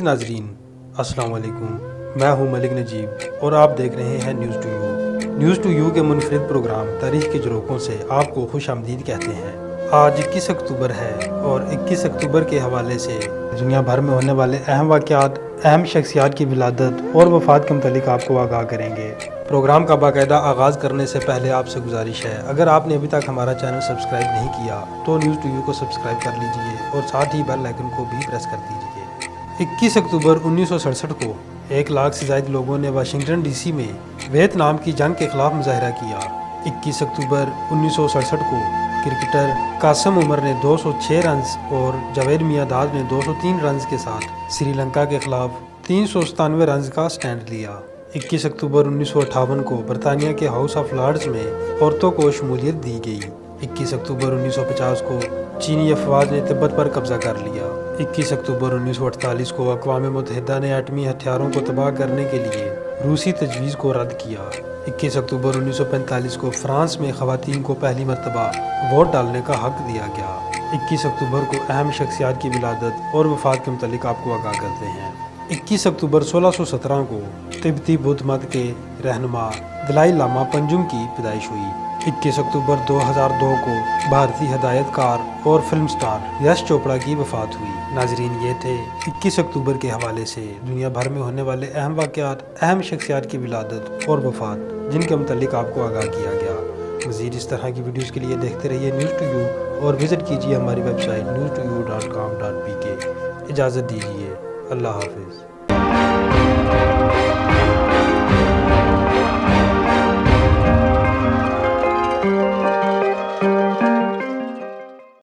ناظرین السلام علیکم، میں ہوں ملک نجیب اور آپ دیکھ رہے ہیں news to you. News to you کے منفرد پروگرام تاریخ کے جھروکوں سے آپ کو خوش آمدید کہتے ہیں۔ آج 21 اکتوبر ہے اور 21 اکتوبر کے حوالے سے دنیا بھر میں ہونے والے اہم واقعات، اہم شخصیات کی ولادت اور وفات کے متعلق آپ کو آگاہ کریں گے۔ پروگرام کا باقاعدہ آغاز کرنے سے پہلے آپ سے گزارش ہے، اگر آپ نے ابھی تک ہمارا چینل سبسکرائب نہیں کیا تو نیوز ٹو یو کو سبسکرائب کر لیجئے اور ساتھ ہی بیل آئیکن کو بھی پریس کر دیجئے۔ 21 اکتوبر 1967 کو 1 لاکھ سے زائد لوگوں نے واشنگٹن ڈی سی میں ویتنام کی جنگ کے خلاف مظاہرہ کیا۔ 21 اکتوبر 1967 کو کرکٹر قاسم عمر نے 206 رنز اور جاوید میاں-داد نے 203 رنز کے ساتھ سری لنکا کے خلاف 397 رنز کا سٹینڈ لیا۔ 21 اکتوبر 1958 کو برطانیہ کے ہاؤس آف لارڈز میں عورتوں کو شمولیت دی گئی۔ 21 اکتوبر 1950 کو چینی افواج نے تبت پر قبضہ کر لیا۔ 21 اکتوبر 1948 کو اقوام متحدہ نے ایٹمی ہتھیاروں کو تباہ کرنے کے لیے روسی تجویز کو رد کیا۔ 21 اکتوبر 1945 کو فرانس میں خواتین کو پہلی مرتبہ ووٹ ڈالنے کا حق دیا گیا۔ 21 اکتوبر کو اہم شخصیات کی ولادت اور وفات کے متعلق آپ کو آگاہ کرتے ہیں۔ 21 اکتوبر 1617 کو تبتی بدھ مت کے رہنما دلائی لاما پنجم کی پیدائش ہوئی۔ 21 اکتوبر 2002 کو بھارتی ہدایت کار اور فلم سٹار یش چوپڑا کی وفات ہوئی۔ ناظرین، یہ تھے 21 اکتوبر کے حوالے سے دنیا بھر میں ہونے والے اہم واقعات، اہم شخصیات کی ولادت اور وفات جن کے متعلق آپ کو آگاہ کیا گیا۔ مزید اس طرح کی ویڈیوز کے لیے دیکھتے رہیے نیوز ٹو یو اور وزٹ کیجیے ہماری ویب سائٹ news2u.com.pk۔ اجازت دیجیے، اللہ حافظ۔